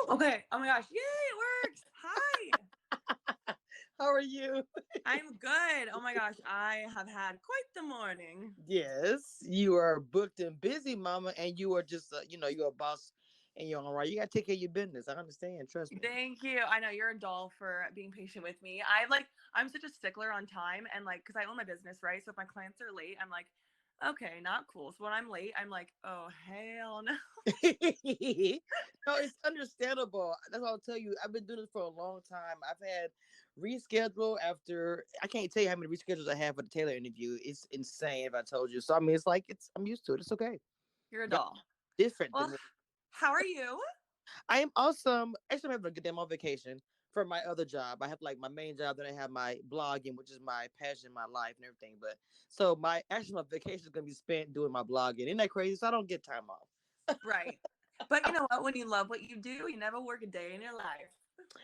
Okay. Oh my gosh. Yay, it works. Hi. How are you? I'm good. Oh my gosh. I have had quite the morning. Yes, you are booked and busy, mama, and you are just, you're a boss and you're all right. You got to take care of your business. I understand. Trust me. Thank you. I know you're a doll for being patient with me. I'm such a stickler on time and because I own my business, right? So if my clients are late, I'm like, okay, not cool. So when I'm late, I'm like, oh, hell no. No, it's understandable. That's what I'll tell you. I've been doing this for a long time. I've had reschedule after, I can't tell you how many reschedules I have for the Taylor interview. It's insane if I told you. So I mean, it's like I'm used to it. It's okay. You're a Yeah, doll. different than Well, me. how are you? I am awesome. Actually, I'm having a good day. I'm on vacation from my other job. I have like my main job, then I have my blogging, which is my passion, my life, and everything. But so my vacation is gonna be spent doing my blogging. Isn't that crazy? So I don't get time off. Right. But you know what? When you love what you do, you never work a day in your life.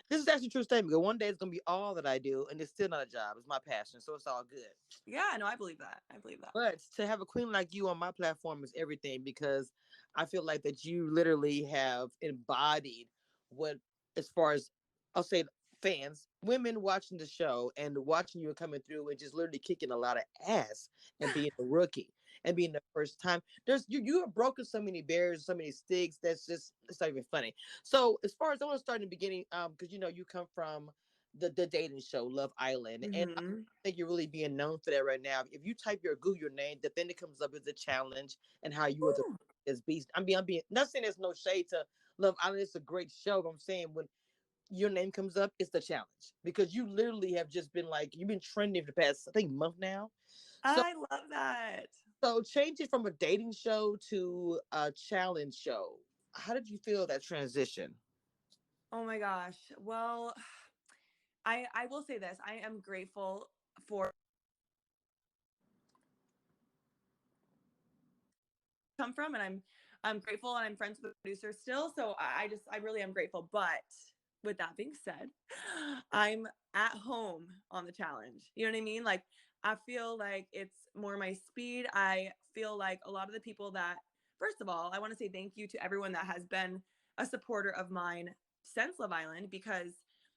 This is actually a true statement. Because one day it's gonna be all that I do, and it's still not a job. It's my passion, so it's all good. Yeah, no, I believe that. I believe that. But to have a queen like you on my platform is everything because I feel like that you literally have embodied what, as far as I'll say, fans, women watching the show and watching you coming through and just literally kicking a lot of ass and being a rookie and being the first time. There's you have broken so many barriers, so many sticks. That's just it's not even funny. So as far as I want to start in the beginning, because you come from the dating show Love Island, and Hmm. think you're really being known for that right now. If you type your Google name, the thing that comes up is the challenge and how you are the as beast. I'm being not saying there's no shade to Love Island. It's a great show. But I'm saying when your name comes up, it's the challenge because you literally have just been like you've been trending for the past I think month now. So I love that. so changing from a dating show to a challenge show. How did you feel that transition? Oh my gosh. Well, I will say this. I am grateful for come from and I'm grateful and I'm friends with the producer still. So I really am grateful. But with that being said, I'm at home on the challenge. You know what I mean? Like I feel like it's more my speed. I feel like a lot of the people that first of all, I want to say thank you to everyone that has been a supporter of mine since Love Island because,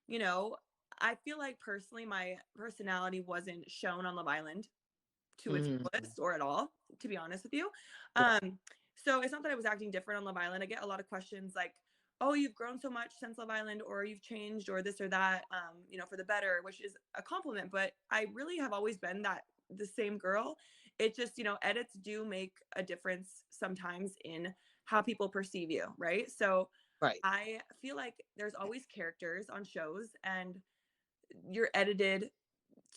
you know, I feel like personally my personality wasn't shown on Love Island to its Mm, fullest or at all, to be honest with you. right. So it's not that I was acting different on Love Island. I get a lot of questions like, oh, you've grown so much since Love Island, or you've changed, or this or that, for the better, which is a compliment. But I really have always been the same girl. It just, edits do make a difference sometimes in how people perceive you, right? So Right. I feel like there's always characters on shows, and you're edited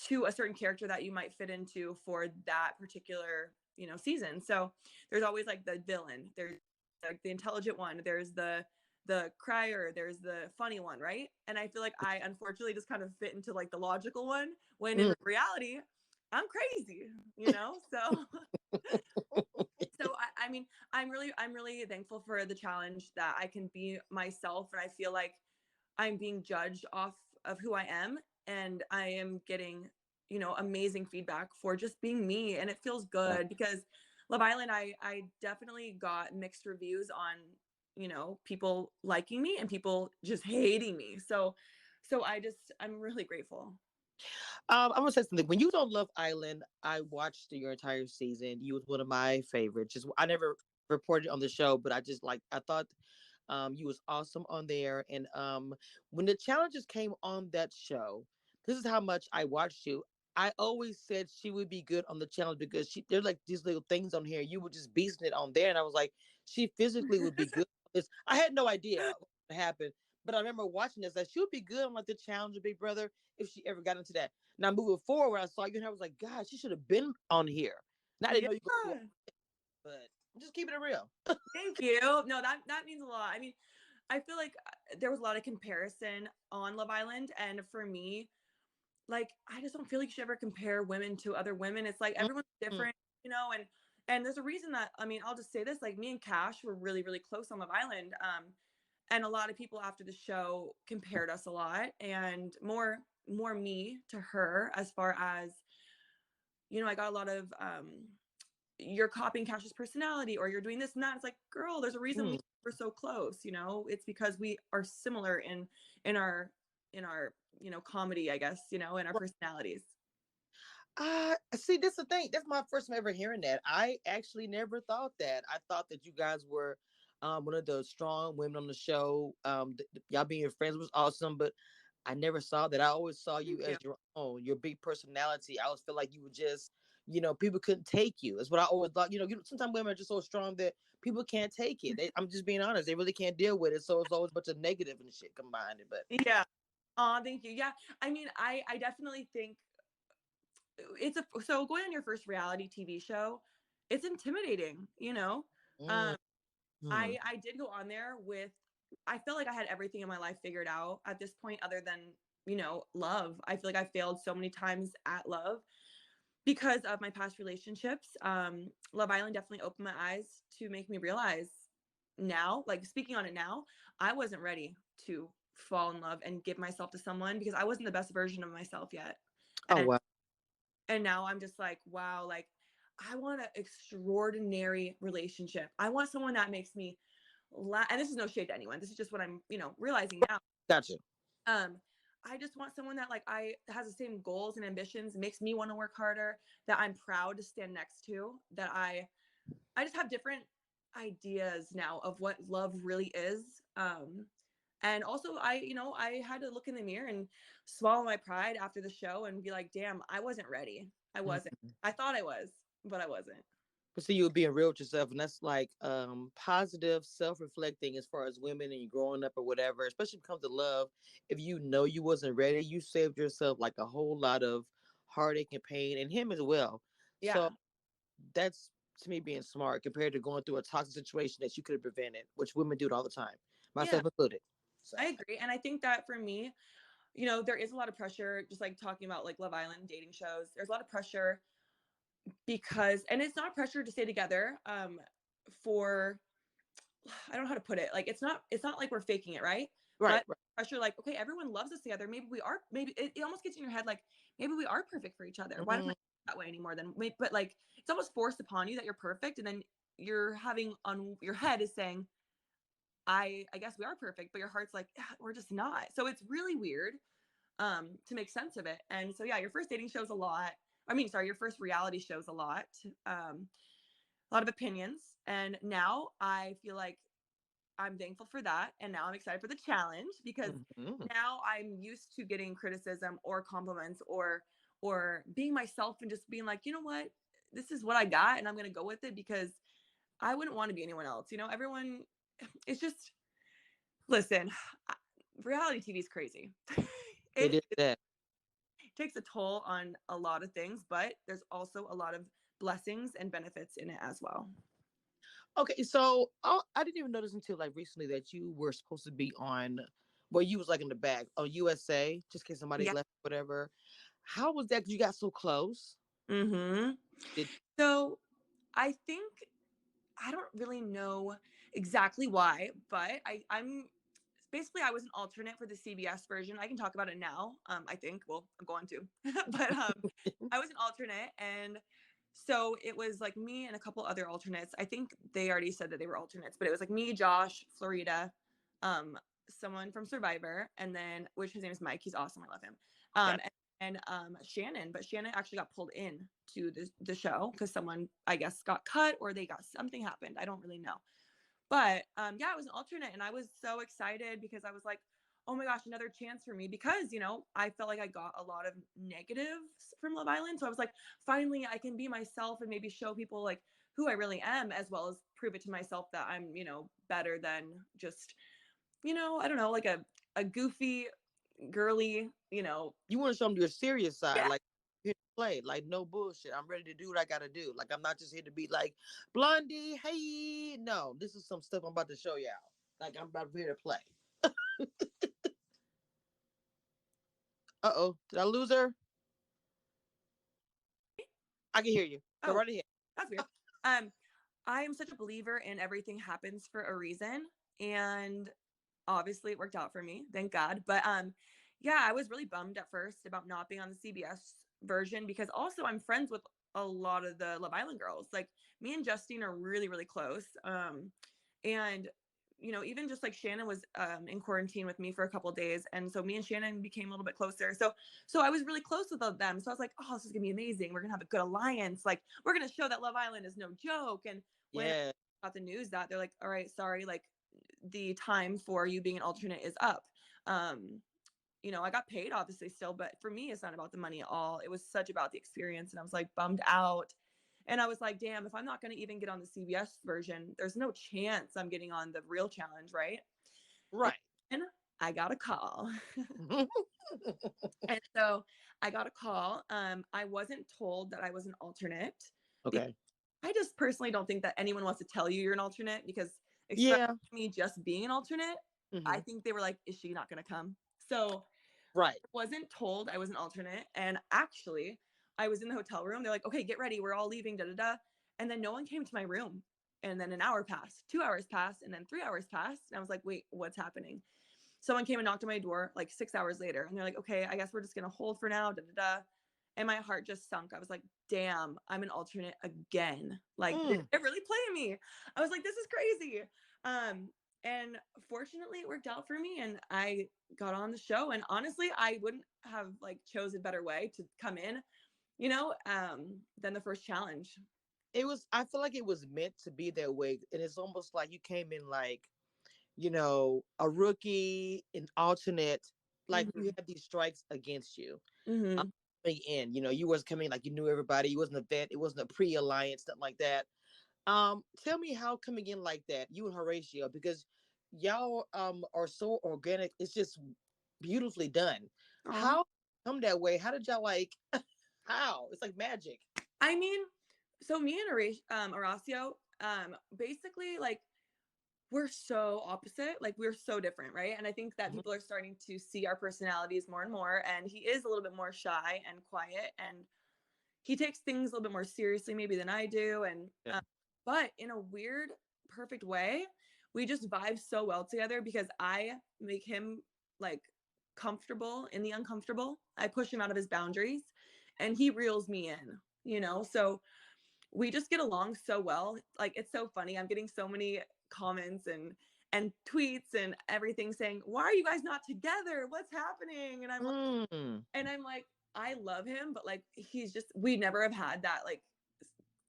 to a certain character that you might fit into for that particular season. So there's always like the villain, there's like the intelligent one, there's the crier, there's the funny one, right? And I feel like I unfortunately just kind of fit into like the logical one when in Mm. reality I'm crazy. So I mean I'm really thankful for the challenge that I can be myself, and I feel like I'm being judged off of who I am, and I am getting, amazing feedback for just being me, and it feels Right. good because Love Island, I definitely got mixed reviews on, people liking me and people just hating me. So I'm really grateful. I'm gonna say something. When you was on Love Island, I watched your entire season. You was one of my favorites. Just I never reported on the show, but I thought you was awesome on there. And when the challenges came on that show, this is how much I watched you. I always said she would be good on the challenge because there's like these little things on here. You were just beasting it on there, and I was like, she physically would be good. I had no idea what would happen, but I remember watching this. Like she would be good on like the challenge of Big Brother if she ever got into that. Now moving forward, when I saw you, and I was like, God, she should have been on here. Now I didn't Yeah. know you go, but I'm just keeping it real. Thank you. No, that means a lot. I mean, I feel like there was a lot of comparison on Love Island, and for me, like I just don't feel like you should ever compare women to other women. It's like everyone's Mhm. different. And there's a reason that I mean, I'll just say this, like me and Cash were really, really close on Love Island. And a lot of people after the show compared us a lot, and more me to her as far as, I got a lot of you're copying Cash's personality, or you're doing this and that. It's like, girl, there's a reason we Mm. we're so close, you know? It's because we are similar in our in our, you know, comedy, I guess, you know, in our personalities. See, this is the thing. That's my first time ever hearing that. I actually never thought that. I thought that you guys were one of the strong women on the show. Y'all being your friends was awesome, but I never saw that. I always saw Thank you you. as your own, your big personality. I always feel like you were just, people couldn't take you. That's what I always thought. Sometimes women are just so strong that people can't take it. I'm just being honest. They really can't deal with it. So it's always a bunch of negative and shit combined. But Yeah. Oh, thank you. Yeah. I mean, I definitely think it's a so going on your first reality TV show, it's intimidating, you know? Um, mhm. I did go on there with I felt like I had everything in my life figured out at this point other than, you know, love. I feel like I failed so many times at love because of my past relationships. Love Island definitely opened my eyes to make me realize now, like speaking on it now, I wasn't ready to fall in love and give myself to someone because I wasn't the best version of myself yet. Oh And wow. and now I'm just like, wow, like I want an extraordinary relationship. I want someone that makes me and this is no shade to anyone. This is just what I'm, you know, realizing now. Gotcha. Um, I just want someone that like I has the same goals and ambitions, makes me want to work harder, that I'm proud to stand next to, that I just have different ideas now of what love really is. And also you know, I had to look in the mirror and swallow my pride after the show and be like, damn, I wasn't ready. I wasn't. Mhm. I thought I was, but I wasn't. But see, you were being real with yourself, and that's like positive, self-reflecting as far as women and you growing up or whatever. Especially when it comes to love, if you know you wasn't ready, you saved yourself like a whole lot of heartache and pain, and him as well. So Yeah. that's to me being smart compared to going through a toxic situation that you could have prevented, which women do it all the time, Yeah. myself included. So I agree. And I think that for me, you know, there is a lot of pressure, just like talking about like Love Island dating shows. There's a lot of pressure because, and it's not pressure to stay together. For I don't know how to put it. Like it's not like we're faking it, right? right, But right. pressure, like, okay, everyone loves us together. Maybe we are. Maybe it almost gets in your head, like maybe we are perfect for each other. Why don't I Mhm. feel that way anymore? Then, but like it's almost forced upon you that you're perfect, and then you're having on your head is saying, I guess we are perfect, but your heart's like, "Ah, we're just not. So it's really weird to make sense of it. And so yeah, your first dating show's a lot. I mean, sorry, your first reality show's a lot. A lot of opinions. And now I feel like I'm thankful for that. And now I'm excited for the challenge because Mhm. now I'm used to getting criticism or compliments or being myself and just being like, you know what? This is what I got and I'm gonna go with it because I wouldn't want to be anyone else. You know, everyone it's just listen, reality TV is crazy. It it is that. takes a toll on a lot of things, but there's also a lot of blessings and benefits in it as well. Okay, so I didn't even notice until like recently that you were supposed to be on, well, you was like in the back on USA, just in case somebody Yeah. left, whatever. How was that? 'Cause you got so close. Mm-hmm. Did So I think I don't really know exactly why, but I'm basically I was an alternate for the CBS version. I can talk about it now. I think. Well, I'm going to. But I was an alternate and so it was like me and a couple other alternates. I think they already said that they were alternates, but it was like me, Josh, Florida, um, someone from Survivor, and then which his name is Mike. He's awesome. I love him. got And Shannon, but Shannon actually got pulled in to the show because someone I guess got cut or they got something happened. I don't really know. But yeah, it was an alternate, and I was so excited because I was like, oh my gosh, another chance for me because you know I felt like I got a lot of negatives from Love Island, so I was like, finally I can be myself and maybe show people like who I really am as well as prove it to myself that I'm you know better than just you know I don't know like a goofy girly you know you want to show them your serious side, yeah like here to play, like no bullshit. I'm ready to do what I gotta do. Like I'm not just here to be like Blondie. Hey, no, this is some stuff I'm about to show y'all. Like I'm about here to play. Uh-oh, did I lose her? I can hear you. Go oh right ahead. that's weird. um I am such a believer in everything happens for a reason and obviously it worked out for me, thank God. But yeah, I was really bummed at first about not being on the CBS version because also I'm friends with a lot of the Love Island girls. Like me and Justine are really, really close. And even just like Shannon was in quarantine with me for a couple days, and so me and Shannon became a little bit closer. So I was really close with them. So I was like, oh, this is gonna be amazing. We're gonna have a good alliance. Like we're gonna show that Love Island is no joke. And when Yeah. I got the news that they're like, all right, sorry, like the time for you being an alternate is up. Um, I got paid obviously still, but for me, it's not about the money at all. It was such about the experience. And I was like bummed out. And I was like, damn, if I'm not going to even get on the CBS version, there's no chance I'm getting on the real challenge, right? Right. And I got a call. And so I got a call. I wasn't told that I was an alternate. Okay. I just personally don't think that anyone wants to tell you you're an alternate because, especially Yeah. me just being an alternate, I Hmm. think they were like, is she not going to come? So Right. wasn't told I was an alternate. And actually, I was in the hotel room. They're like, okay, get ready. We're all leaving, da da da. And then no one came to my room. And then an hour passed, 2 hours passed, and then 3 hours passed. And I was like, wait, what's happening? Someone came and knocked on my door like 6 hours later. And they're like, okay, I guess we're just going to hold for now, da da da. And my heart just sunk. I was like, damn, I'm an alternate again. Like, Mm. they're really playing me. I was like, this is crazy. And fortunately, it worked out for me. And I got on the show. And honestly, I wouldn't have like chosen a better way to come in, than the first challenge. It was. I feel like it was meant to be that way, and it's almost like you came in like, a rookie, an alternate. Like you Mm-hmm. had these strikes against you. Um, Mm-hmm. coming in, you was coming like you knew everybody. You wasn't a vet. It wasn't a pre-alliance, nothing like that. Tell me how coming in like that, you and Horatio, because y'all are so organic. It's just beautifully done. Aw. How come that way? How did y'all like? How? It's like magic. I mean, so me and Horacio, basically like we're so opposite. Like we're so different, right? And I think that Mhm. people are starting to see our personalities more and more. And he is a little bit more shy and quiet, and he takes things a little bit more seriously maybe than I do. And Yeah. but in a weird, perfect way, we just vibe so well together because I make him like comfortable in the uncomfortable. I push him out of his boundaries, and he reels me in. So we just get along so well. Like it's so funny. I'm getting so many comments and tweets and everything saying, "Why are you guys not together? What's happening?" Mm. And I'm like, I love him, but like he's just we never have had that like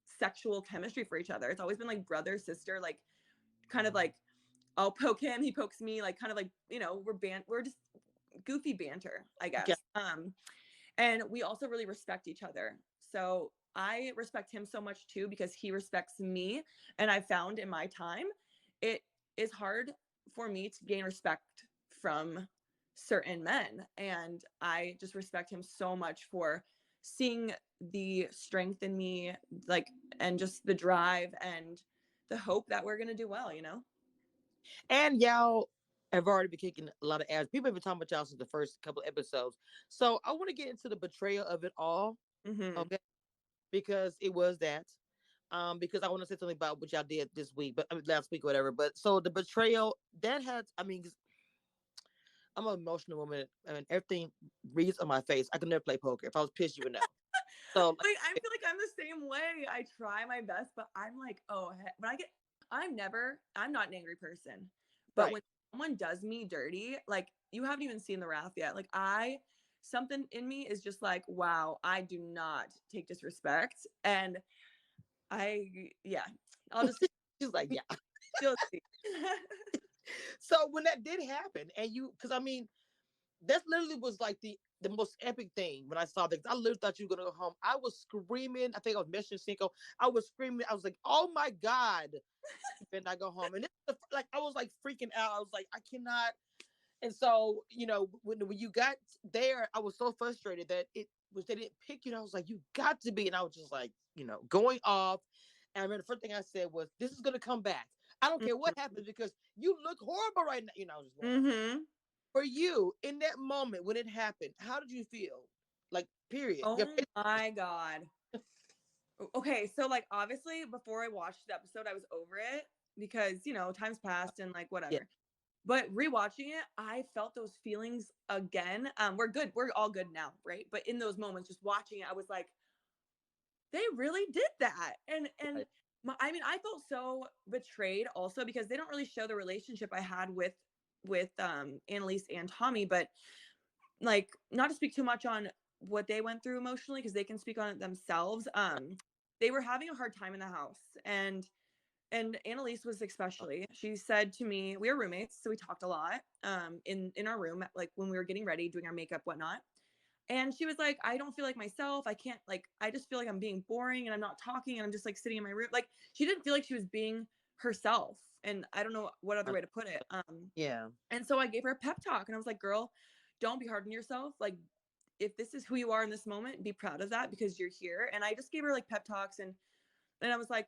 sexual chemistry for each other. It's always been like brother, sister, like kind of like I'll poke him, he pokes me, like kind of like, we're just goofy banter, I Okay. guess. And we also really respect each other. So I respect him so much too because he respects me. And I found in my time, it is hard for me to gain respect from certain men. And I just respect him so much for seeing the strength in me, like, and just the drive and the hope that we're going to do well. And y'all have already been kicking a lot of ass. People have been talking about y'all since the first couple of episodes. So I want to get into the betrayal of it all. Mm-hmm. Okay. Because it was that. Because I want to say something about what y'all did this week, but I mean, last week, or whatever. But so the betrayal that had, I mean, 'cause I'm an emotional woman, and everything reads on my face. I could never play poker. If I was pissed, you would know. So, Like I feel like I'm the same way. I try my best, but I'm like, oh, when I'm not an angry person, but right. when someone does me dirty, like you haven't even seen the wrath yet. Like something in me is just like, wow, I do not take disrespect, and yeah, I'll just She's like, yeah. you'll see. So when that did happen, and because I mean, that literally was like the most epic thing when I saw that. I literally thought you were gonna go home. I was screaming. I think I was messaging Cinco. I was screaming. I was like, "Oh my god!" And I go home, and like I was like freaking out. I was like, I cannot. And so when you got there, I was so frustrated that it was they didn't pick you. And I was like, you got to be. And I was just like, going off. And I remember the first thing I said was, "This is gonna come back. I don't care what happens because you look horrible right now." I was just going off. Mm-hmm. For you, in that moment when it happened, how did you feel? Like, period. Oh my god. Okay, so like obviously before I watched the episode, I was over it because time's passed and like Yeah. whatever. But rewatching it, I felt those feelings again. We're good. We're all good now, right? But in those moments, just watching it, I was like, they really did that. And Right. I mean, I felt so betrayed also because they don't really show the relationship I had with Annalise and Tommy, but like not to speak too much on what they went through emotionally because they can speak on it themselves. They were having a hard time in the house, and Annalise was especially. She said to me, we were roommates, so we talked a lot in our room, like when we were getting ready, doing our makeup, whatnot. And she was like, I don't feel like myself. I can't, like, I just feel like I'm being boring and I'm not talking and I'm just like sitting in my room. Like, she didn't feel like she was being herself. And I don't know what other way to put it. Yeah. And so I gave her a pep talk and I was like, girl, don't be hard on yourself. Like, if this is who you are in this moment, be proud of that because you're here. And I just gave her like pep talks and I was like,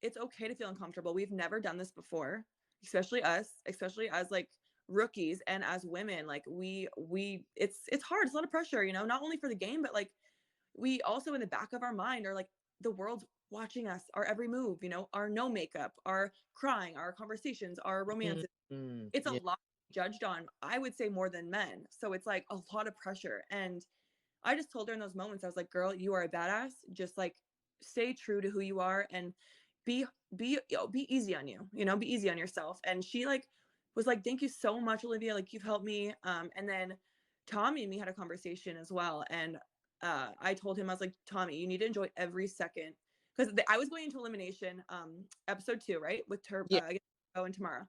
it's okay to feel uncomfortable. We've never done this before, especially us, especially as like rookies and as women. Like it's hard. It's a lot of pressure, you know, not only for the game, but like we also in the back of our mind are like the world's watching us, our every move, you know, our no makeup, our crying, our conversations, our romances. Mm-hmm. It's a Yeah. lot judged on, I would say more than men. So it's like a lot of pressure. And I just told her in those moments, I was like, girl, you are a badass. Just like stay true to who you are and be be easy on you, you know, be easy on yourself. And she like was like, thank you so much, Olivia. Like you've helped me. And then Tommy and me had a conversation as well. And I told him, I was like, Tommy, you need to enjoy every second. Because I was going into elimination, episode 2, right? With Yeah. and Tamara.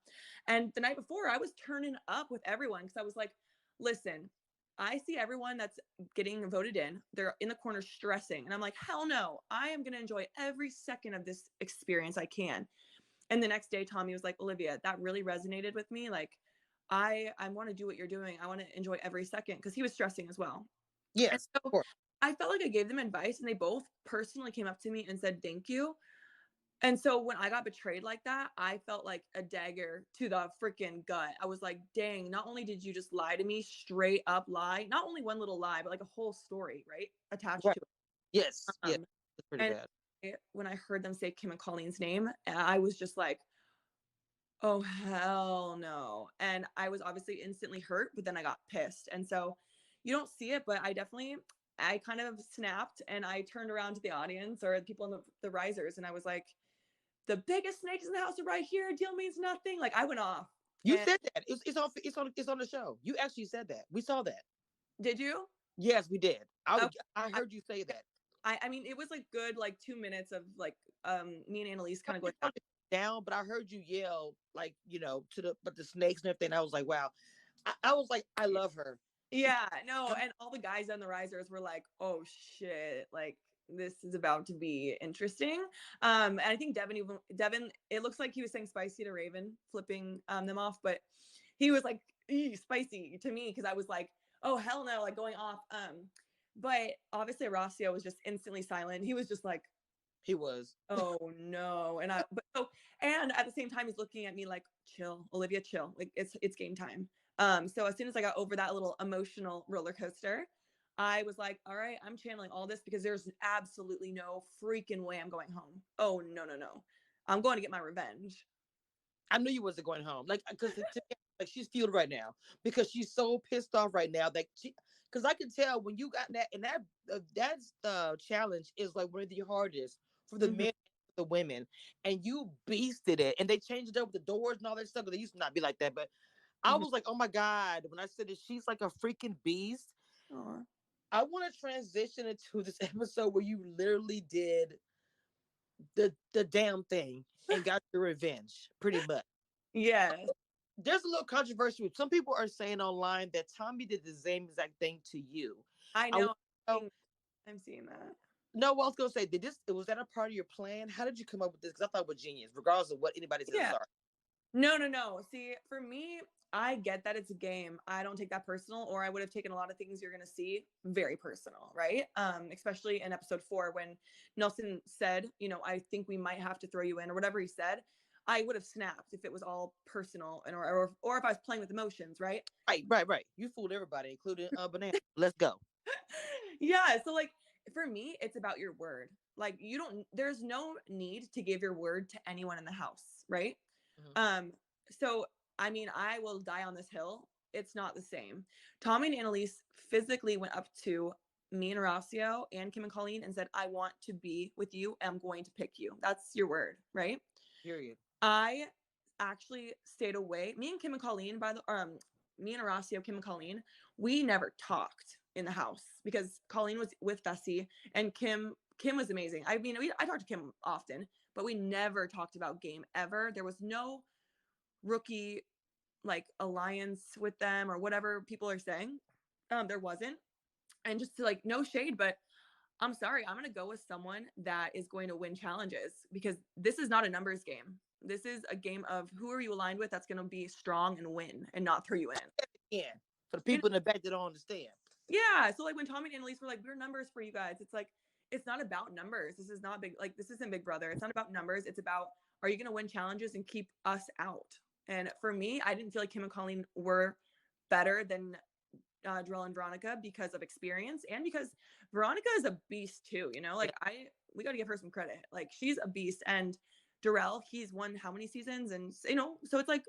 And the night before, I was turning up with everyone because I was like, listen, I see everyone that's getting voted in. They're in the corner stressing. And I'm like, hell no. I am going to enjoy every second of this experience I can. And the next day, Tommy was like, Olivia, that really resonated with me. Like, I want to do what you're doing. I want to enjoy every second because he was stressing as well. And Yes. Of so course. I felt like I gave them advice and they both personally came up to me and said, thank you. And so when I got betrayed like that, I felt like a dagger to the freaking gut. I was like, dang, not only did you just lie to me, straight up lie, not only one little lie, but like a whole story, right? Attached Right. to it. Yes. Yeah. Um, It's pretty and bad. when I heard them say Kim and Colleen's name, I was just like, oh, hell no. And I was obviously instantly hurt, but then I got pissed. And so you don't see it, but I kind of snapped and I turned around to the audience or the people in the risers and I was like, the biggest snakes in the house are right here. Deal means nothing. Like I went off. You And said that. It's on the show. You actually said that. We saw that. did you? Yes, we did. Okay. I heard you say that. I mean, it was like good, like 2 minutes of like me and Annalise I kind of going didn't back. want to down, but I heard you yell like to the snakes and everything. I was like, wow. I was like, I love her. She Yeah, no, and all the guys on the risers were like, oh shit, like this is about to be interesting. And I think Devin, it looks like he was saying spicy to Raven, flipping them off, but he was like spicy to me because I was like, oh hell no, like going off. But obviously Rossio was just instantly silent. He was just like, he was. oh no. And at the same time he's looking at me like, chill, Olivia, chill. Like it's game time. So as soon as I got over that little emotional roller coaster, I was like, all right, I'm channeling all this because there's absolutely no freaking way I'm going home. Oh no, no, no. I'm going to get my revenge. I knew you wasn't going home. Like, because like she's fueled right now because she's so pissed off right now that because I can tell when you got that and that's the challenge is like one of the hardest for the Mm-hmm. men, and the women, and you beasted it, and they changed it up with the doors and all that stuff. They used to not be like that, but I Mm-hmm. was like, oh my god, when I said that she's like a freaking beast. Aw. I want to transition into this episode where you literally did the damn thing and got your revenge, pretty much. Yes, There's a little controversy. Some people are saying online that Tommy did the same exact thing to you. I I want know. to know, I'm seeing that. no, what I was gonna say, did this was that a part of your plan? How did you come up with this? Because I thought it was genius, regardless of what anybody says. Yeah. Sorry. No, no, no. See, for me, I get that it's a game. I don't take that personal, or I would have taken a lot of things you're gonna see very personal, right? Especially in episode 4 when Nelson said, you know, I think we might have to throw you in, or whatever he said. I would have snapped if it was all personal, and or if I was playing with emotions, right? Right, right, right. You fooled everybody, including Banana. Let's go. Yeah. So like for me, it's about your word. Like you don't. There's no need to give your word to anyone in the house, right? Mhm. Um, so I mean, I will die on this hill. It's not the same. Tommy and Annalise physically went up to me and Horacio and Kim and Colleen and said, I want to be with you. I'm going to pick you. That's your word, right? Period. I actually stayed away. Me and Kim and Colleen, me and Horacio, Kim and Colleen, we never talked in the house because Colleen was with Fessy and Kim was amazing. I mean, I talked to Kim often, but we never talked about game ever. There was no rookie like alliance with them or whatever people are saying. There wasn't. And just to like no shade, but I'm sorry, I'm gonna go with someone that is going to win challenges because this is not a numbers game. This is a game of who are you aligned with that's gonna be strong and win and not throw you in. Yeah. For the You know? people in the back that don't understand. Yeah. So like when Tommy and Annalise were like, we're numbers for you guys, it's like it's not about numbers. This is not big like this isn't Big Brother. It's not about numbers. It's about are you gonna win challenges and keep us out? And for me, I didn't feel like Kim and Colleen were better than Darrell and Veronica because of experience and because Veronica is a beast too. You know, like we got to give her some credit. Like she's a beast, and Darrell, he's won how many seasons, and you know, so it's like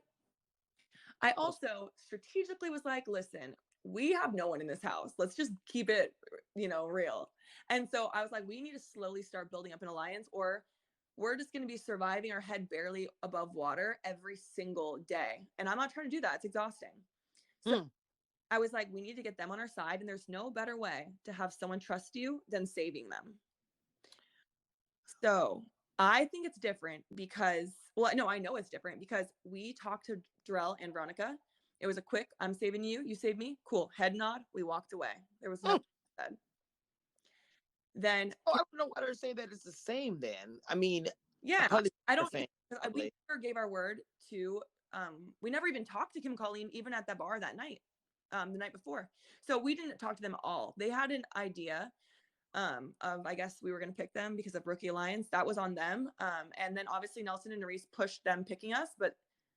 I also strategically was like, listen, we have no one in this house. Let's just keep it, you know, real. And so I was like, we need to slowly start building up an alliance, or we're just going to be surviving our head barely above water every single day. And I'm not trying to do that. It's exhausting. So I was like, we need to get them on our side. And there's no better way to have someone trust you than saving them. So I think it's different because, well, no, I know it's different because we talked to Darrell and Veronica. It was a quick, I'm saving you, you save me. Cool. Head nod. We walked away. There was no said. Then Oh, I don't know why they're saying that it's the same then. I mean, yeah, probably I don't fan, we never gave our word to we never even talked to Kim Colleen even at that bar that night. The night before. So we didn't talk to them all. They had an idea of I guess we were going to pick them because of Rookie Alliance. That was on them. And then obviously Nelson and Nerese pushed them picking us, but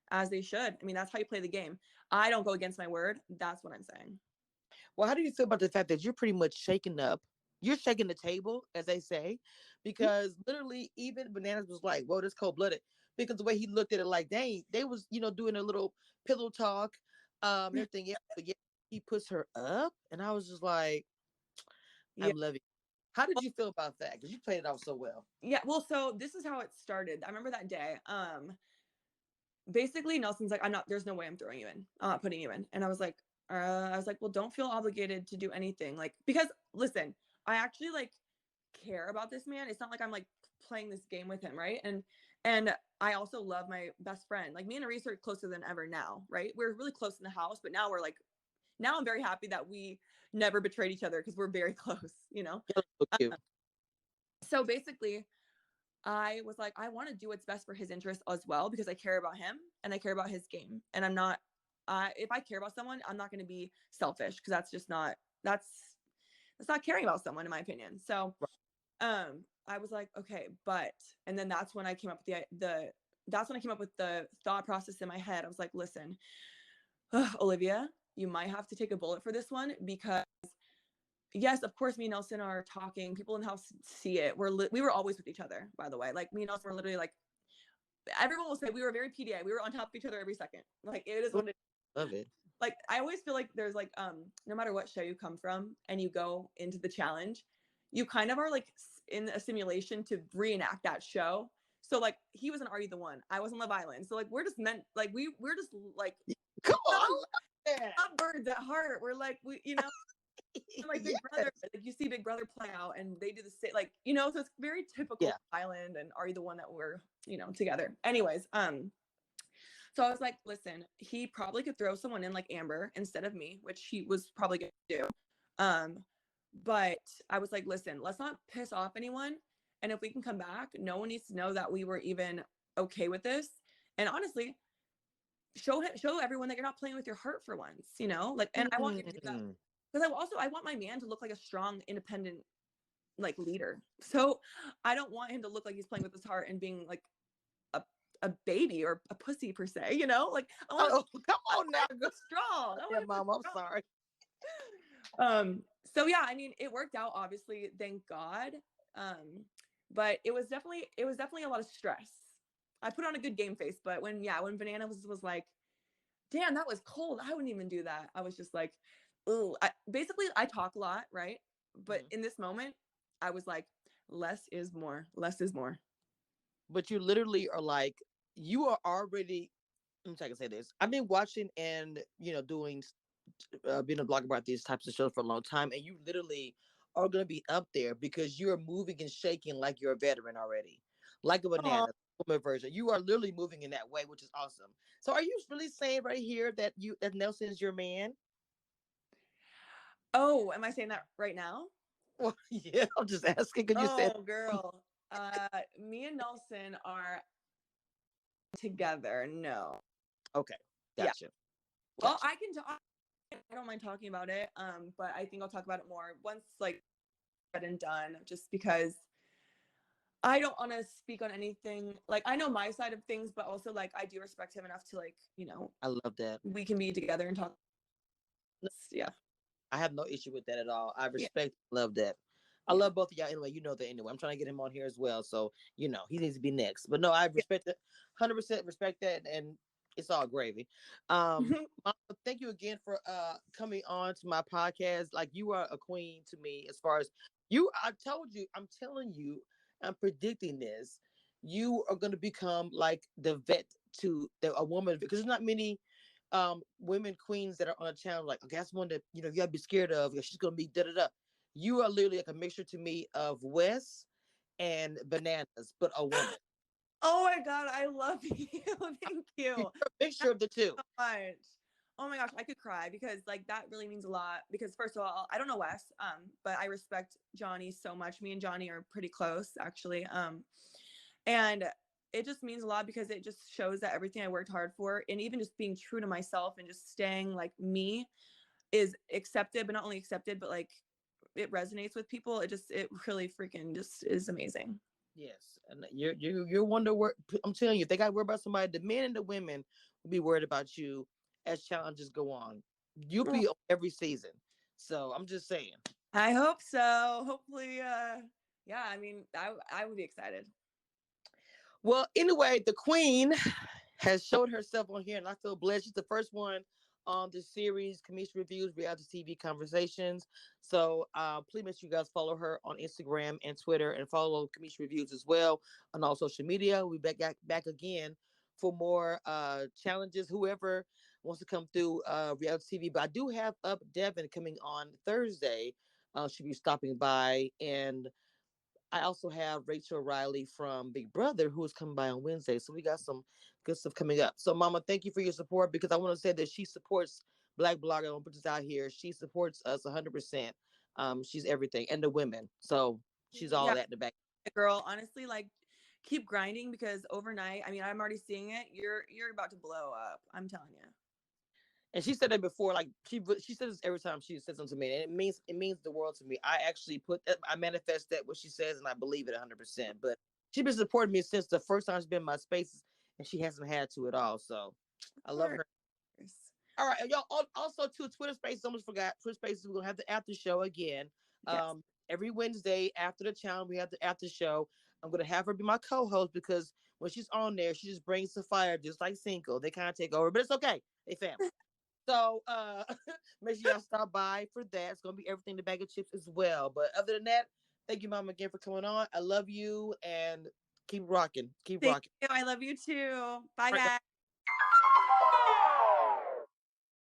as they should. I mean, that's how you play the game. I don't go against my word. That's what I'm saying. Well, how do you feel about the fact that you're pretty much shaking up? You're shaking the table, as they say, because literally even Bananas was like, "Whoa, this cold blooded." Because the way he looked at it, like they was doing a little pillow talk, everything. Yeah, but yeah, he puts her up, and I was just like, Yeah. "I'm loving." How did you feel about that? Because you played it off so well. Yeah. Well, so this is how it started. I remember that day. Basically Nelson's like, there's no way I'm throwing you in. I'm not putting you in. And I was like, well, don't feel obligated to do anything. Like, because listen, I actually like care about this man. It's not like I'm like playing this game with him, right? And I also love my best friend. Like me and Aris are closer than ever now, right? We're really close in the house, but now we're like, now I'm very happy that we never betrayed each other because we're very close, you know? So cute. So basically, I was like, I want to do what's best for his interest as well because I care about him and I care about his game. And I'm not, if I care about someone, I'm not going to be selfish because that's just not, that's not caring about someone in my opinion. So, I was like, okay, and then that's when I came up with that's when I came up with the thought process in my head. I was like, listen, Olivia, you might have to take a bullet for this one because yes, of course, me and Nelson are talking. People in the house see it. We were always with each other, by the way. Like me and Nelson were literally like everyone will say we were very PDA. We were on top of each other every second. Like it is what it is. Love it. Like I always feel like there's like no matter what show you come from and you go into the challenge, you kind of are like in a simulation to reenact that show. So like he was in Are You the One? I was in Love Island. So like we're just meant like we're just like Come on, birds at heart. We're like we like Big Brother, like you see Big Brother play out and they do the same, like, you know, so it's very typical Island and Are You the One that we're, together. Anyways, so I was like, listen, he probably could throw someone in like Amber instead of me, which he was probably gonna do. But I was like, listen, let's not piss off anyone. And if we can come back, no one needs to know that we were even okay with this. And honestly, show everyone that you're not playing with your heart for once, like, and I want you to do that because I want my man to look like a strong, independent, like leader. So I don't want him to look like he's playing with his heart and being like a baby or a pussy per se, like I want come on now, go strong. Yeah, mom, I'm sorry. So yeah, I mean, it worked out, obviously, thank God. But it was definitely a lot of stress. I put on a good game face, but when Banana was like, damn, that was cold, I wouldn't even do that. I was just like, ooh. I talk a lot, right? But in this moment, I was like, less is more. Less is more. But you literally are like, you are already. Let me see if I can say this. I've been watching and doing being a blogger about these types of shows for a long time, and you literally are going to be up there because you're moving and shaking like you're a veteran already, like a Oh, banana woman version. You are literally moving in that way, which is awesome. So, are you really saying right here that Nelson is your man? oh, am I saying that right now? Well, yeah, I'm just asking because you said Oh, girl. Me and Nelson are together. No. okay. Yeah. Gotcha, Well, gotcha. I can talk. I don't mind talking about it. But I think I'll talk about it more once like said and done, just because I don't want to speak on anything. Like I know my side of things, but also like I do respect him enough to like, I love that. we can be together and talk. Yeah. I have no issue with that at all. I Yeah. respect, love that. I Yeah. love both of y'all anyway. You know that anyway. I'm trying to get him on here as well, so he needs to be next. But no, I Yeah. respect it, 100% respect that, and it's all gravy. Mama, thank you again for coming on to my podcast. Like you are a queen to me as far as you. I told you, I'm telling you, I'm predicting this. You are going to become like the vet to a woman because there's not many women queens that are on a channel like okay that's one that you gotta be scared of she's gonna be da da da. You are literally like a mixture to me of Wes and Bananas but a woman. Oh my God, I love you. Thank You're you. a mixture of the two. So much. Oh my gosh, I could cry because like that really means a lot. Because first of all, I don't know Wes, but I respect Johnny so much. Me and Johnny are pretty close, actually. And it just means a lot because it just shows that everything I worked hard for, and even just being true to myself and just staying like me, is accepted, but not only accepted, but like it resonates with people. It really freaking just is amazing. Yes, and you're wonder where I'm telling you if they got to worry about somebody, the men and the women will be worried about you as challenges go on. You'll be on every season, so I'm just saying. I hope so. Hopefully, yeah. I mean, I would be excited. Well, anyway, the queen has showed herself on here, and I feel blessed. She's the first one on the series, Cameshiareviews, reality TV conversations. So please make sure you guys follow her on Instagram and Twitter, and follow Cameshiareviews as well on all social media. We back again for more challenges. Whoever wants to come through reality TV, but I do have Up Devin coming on Thursday. She'll be stopping by, and I also have Rachel Riley from Big Brother who is coming by on Wednesday. So we got some good stuff coming up. So Mama, thank you for your support because I want to say that she supports Black Blogger. I want to put this out here. She supports us 100%. She's everything and the women. So she's all Yeah, that in the back. girl. Honestly, like keep grinding because overnight, I mean, I'm already seeing it. You're about to blow up. I'm telling you. And she said that before, like she says this every time she says something to me, and it means the world to me. I actually I manifest that what she says, and I believe it 100%. But she's been supporting me since the first time she's been in my spaces, and she hasn't had to at all. So I Of love course. her. All right, and y'all. Also, to Twitter Spaces, almost forgot. Twitter Spaces, we're gonna have the after show again. Yes. Every Wednesday after the challenge, we have the after show. I'm gonna have her be my co-host because when she's on there, she just brings the fire, just like Cinco. They kind of take over, but it's okay. They family. So make sure y'all stop by for that. It's gonna be everything in the bag of chips as well. But other than that, thank you, Mom, again for coming on. I love you and keep rocking. Keep Thank rocking. you. I love you too. Bye, All right, guys.